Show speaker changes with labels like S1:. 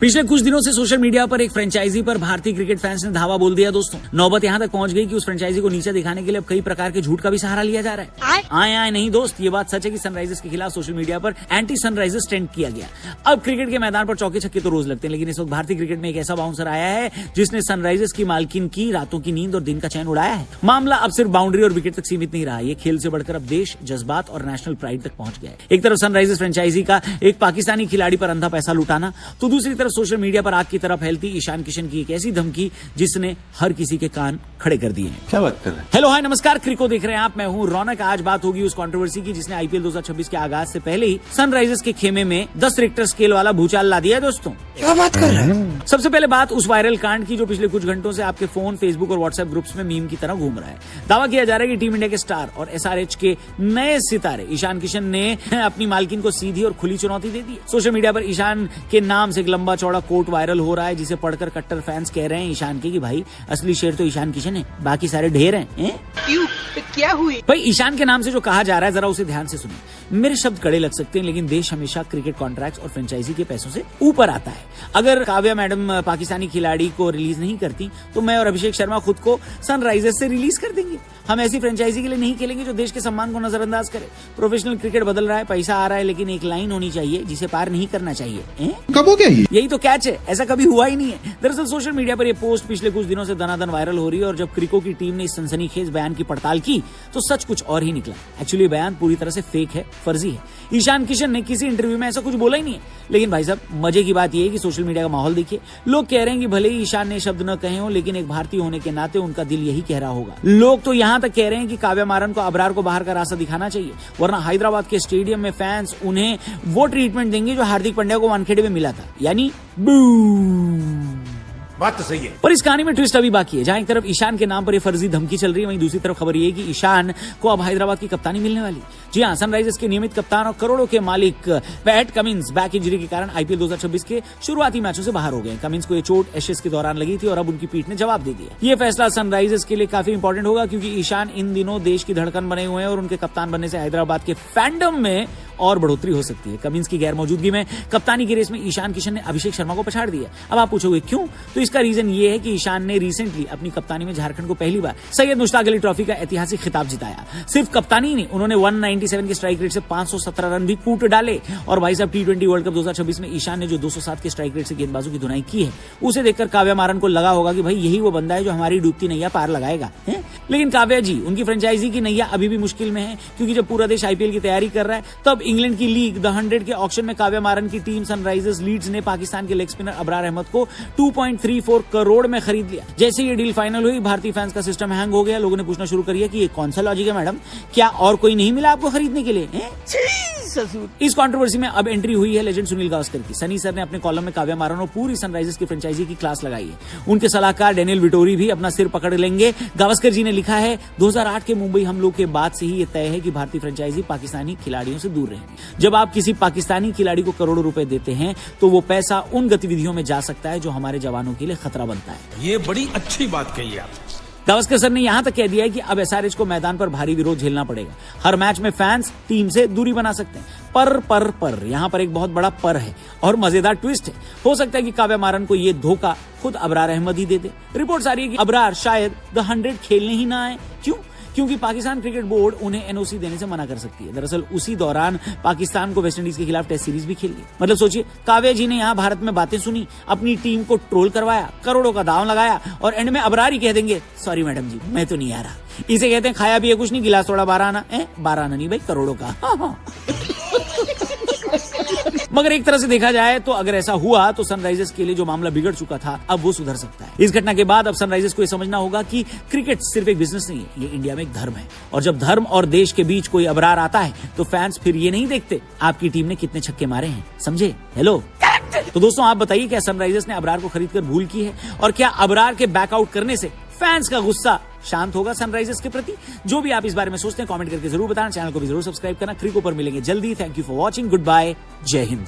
S1: पिछले कुछ दिनों से सोशल मीडिया पर एक फ्रेंचाइजी पर भारतीय क्रिकेट फैंस ने धावा बोल दिया। दोस्तों, नौबत यहां तक पहुंच गई कि उस फ्रेंचाइजी को नीचे दिखाने के लिए अब कई प्रकार के झूठ का भी सहारा लिया जा रहा है। आए नहीं दोस्त, ये बात सच है कि सनराइजर्स के खिलाफ सोशल मीडिया पर एंटी सनराइजर्स ट्रेंड किया गया। अब क्रिकेट के मैदान पर चौके छक्के तो रोज लगते हैं, लेकिन इस वक्त भारतीय क्रिकेट में एक ऐसा बाउंसर आया है जिसने सनराइजर्स की मालकिन की रातों की नींद और दिन का चैन उड़ाया है। मामला अब सिर्फ बाउंड्री और विकेट तक सीमित नहीं रहा, ये खेल से बढ़कर अब देश, जज्बात और नेशनल प्राइड तक पहुंच गया है। एक तरफ सनराइजर्स फ्रेंचाइजी का एक पाकिस्तानी खिलाड़ी पर अंधा पैसा लुटाना, तो दूसरी तरफ सोशल मीडिया पर की तरफ फैलती ईशान किशन की एक ऐसी धमकी जिसने हर किसी के कान खड़े कर दिए हैं।
S2: क्या बात कर रहे हैं?
S1: हेलो हाय नमस्कार, क्रिको देख रहे हैं आप, मैं हूं रौनक। आज बात होगी उस कंट्रोवर्सी की जिसने आईपीएल 2026 के आगाज से पहले ही सनराइजर्स के खेमे में 10 रिक्टर स्केल वाला भूचाल ला दिया है। दोस्तों,
S2: क्या बात कर रहे हैं?
S1: सबसे पहले बात उस वायरल कांड की जो पिछले कुछ घंटों से आपके फोन, फेसबुक और व्हाट्सएप ग्रुप्स में मीम की तरह घूम रहा है। दावा किया जा रहा है कि टीम इंडिया के स्टार और एसआरएच के नए सितारे ईशान किशन ने अपनी मालकिन को सीधी और खुली चुनौती दे दी। सोशल मीडिया पर ईशान के नाम से एक लंबा चौड़ा कोट वायरल हो रहा है जिसे पढ़कर कट्टर फैंस कह रहे हैं ईशान के कि भाई असली शेर तो ईशान किशन है, बाकी सारे ढेर हैं।
S3: क्यों? क्या हुई?
S1: भाई, ईशान के नाम से जो कहा जा रहा है जरा उसे ध्यान से सुनिए। मेरे शब्द कड़े लग सकते हैं, लेकिन देश हमेशा क्रिकेट कॉन्ट्रैक्ट्स और फ्रेंचाइजी के पैसों से ऊपर आता है। अगर काव्या मैडम पाकिस्तानी खिलाड़ी को रिलीज नहीं करती तो मैं और अभिषेक शर्मा खुद को सनराइजर्स से रिलीज कर देंगे। हम ऐसी फ्रेंचाइजी के लिए नहीं खेलेंगे जो देश के सम्मान को नजरअंदाज करे। प्रोफेशनल क्रिकेट बदल रहा है, पैसा आ रहा है, लेकिन एक लाइन होनी चाहिए जिसे पार नहीं करना चाहिए।
S2: कब हो गया ये?
S1: यही तो कैच है, ऐसा कभी हुआ ही नहीं है। दरअसल सोशल मीडिया पर यह पोस्ट पिछले कुछ दिनों से दनादन वायरल हो रही है और जब क्रिको की टीम ने इस सनसनीखेज बयान की पड़ताल की तो सच कुछ और ही निकला। एक्चुअली बयान पूरी तरह से फेक है, फर्जी है। ईशान किशन ने किसी इंटरव्यू में ऐसा कुछ बोला ही नहीं है। लेकिन भाई साहब, मजे की बात यह है कि सोशल मीडिया का माहौल देखिए। लोग कह रहे हैं कि भले ही ईशान ने शब्द न कहे हो, लेकिन एक भारतीय होने के नाते उनका दिल यही कह रहा होगा। लोग तो यहां तक कह रहे हैं कि काव्या मारन को अबरार को बाहर का रास्ता दिखाना चाहिए, वरना हैदराबाद के स्टेडियम में फैंस उन्हें वो ट्रीटमेंट देंगे जो हार्दिक पांड्या को वानखेड़े में मिला था, यानी
S2: बात तो सही है।
S1: पर इस कहानी में ट्विस्ट अभी बाकी है। जहां एक तरफ ईशान के नाम पर ये फर्जी धमकी चल रही है, वहीं दूसरी तरफ खबर ये है कि ईशान को अब हैदराबाद की कप्तानी मिलने वाली। जी हां, सनराइजर्स के नियमित कप्तान और करोड़ों के मालिक पैट कमिंस बैक इंजरी के कारण आईपीएल 2026 के शुरुआती मैचों से बाहर हो गए। कमिंस को ये चोट एशेज के दौरान लगी थी और अब उनकी पीठ ने जवाब दे दिया। ये फैसला सनराइजर्स के लिए काफी इंपॉर्टेंट होगा क्योंकि ईशान इन दिनों देश की धड़कन बने हुए हैं और उनके कप्तान बनने से हैदराबाद के फैंडम में और बढ़ोतरी हो सकती है। कमिंस की गैर मौजूदगी में कप्तानी की रेस में ईशान किशन ने अभिषेक शर्मा को पछाड़ दिया। अब आप पूछोगे क्यों? तो इसका रीजन ये है कि ईशान ने रिसेंटली अपनी कप्तानी में झारखंड को पहली बार सैयद मुश्ताक अली ट्रॉफी का ऐतिहासिक खिताब जिताया। सिर्फ कप्तानी नहीं, उन्होंने 197 के स्ट्राइक रेट से 517 रन भी कूट डाले। और भाई साहब, T20 वर्ल्ड कप 2026 में ईशान ने जो 207 के स्ट्राइक रेट से गेंदबाजों की धुनाई की है, उसे देखकर काव्या मारन को लगा होगा कि भाई यही वो बंदा है जो हमारी डूबती नैया पार लगाएगा। लेकिन काव्या जी, उनकी फ्रेंचाइजी की नैया अभी भी मुश्किल में है, क्योंकि जब पूरा देश आईपीएल की तैयारी कर रहा है तब इंग्लैंड की लीग 100 के ऑक्शन में काव्या मारन की टीम सनराइजर्स लीड्स ने पाकिस्तान के लेग स्पिनर अबरार अहमद को 2.34 करोड़ में खरीद लिया। जैसे ये डील फाइनल हुई, भारतीय फैंस का सिस्टम हैंग हो गया। लोगों ने पूछना शुरू कर दिया कि ये कौन सा लॉजिक है मैडम, क्या और कोई नहीं मिला आपको खरीदने के लिए? इस कंट्रोवर्सी में अब एंट्री हुई है लेजेंड सुनील गावस्कर की। सनी सर ने अपने कॉलम में काव्या मारन और पूरी सनराइजर्स की फ्रेंचाइजी की क्लास लगाई है। उनके सलाहकार डेनियल विटोरी भी अपना सिर पकड़ लेंगे। गावस्कर जी ने लिखा है, 2008 के मुंबई हमलों के बाद से ही ये तय है कि भारतीय फ्रेंचाइजी पाकिस्तानी खिलाड़ियों से दूर रहेगी। जब आप किसी पाकिस्तानी खिलाड़ी को करोड़ों रुपए देते हैं तो वो पैसा उन गतिविधियों में जा सकता है जो हमारे जवानों के लिए खतरा बनता है।
S2: ये बड़ी अच्छी बात कही आप।
S1: गावस्कर सर ने यहां तक कह दिया है कि अब एसआरएच को मैदान पर भारी विरोध झेलना पड़ेगा। हर मैच में फैंस टीम से दूरी बना सकते हैं। पर यहां पर एक बहुत बड़ा पर है और मजेदार ट्विस्ट है। हो सकता है कि काव्या मारन को यह धोखा खुद अबरार अहमद ही दे दे। रिपोर्ट्स आ रही है कि अबरार शायद 100 खेलने ही ना आए। क्यों? क्योंकि पाकिस्तान क्रिकेट बोर्ड उन्हें एनओसी देने से मना कर सकती है। दरअसल उसी दौरान पाकिस्तान को वेस्टइंडीज के खिलाफ टेस्ट सीरीज भी खेलनी। मतलब सोचिए, काव्या जी ने यहाँ भारत में बातें सुनी, अपनी टीम को ट्रोल करवाया, करोड़ों का दांव लगाया और एंड में अबरार ही कह देंगे, सॉरी मैडम जी, मैं तो नहीं आ रहा। इसे कहते हैं खाया भी है कुछ नहीं, गिलास थोड़ा 12 आना। 12 आना नहीं भाई, करोड़ों का। मगर एक तरह से देखा जाए तो अगर ऐसा हुआ तो सनराइजर्स के लिए जो मामला बिगड़ चुका था अब वो सुधर सकता है। इस घटना के बाद अब सनराइजर्स को यह समझना होगा कि क्रिकेट सिर्फ एक बिजनेस नहीं है, ये इंडिया में एक धर्म है। और जब धर्म और देश के बीच कोई अबरार आता है तो फैंस फिर ये नहीं देखते आपकी टीम ने कितने छक्के मारे हैं। समझे? हेलो। तो दोस्तों, आप बताइए, क्या सनराइजर्स ने अबरार को खरीदकर भूल की है? और क्या अबरार के बैकआउट करने से फैंस का गुस्सा शांत होगा सनराइजर्स के प्रति? जो भी आप इस बारे में सोचते हैं कमेंट करके जरूर बताना। चैनल को भी जरूर सब्सक्राइब करना। क्रिको पर मिलेंगे जल्दी। Thank you for watching. Good bye. जय हिंद।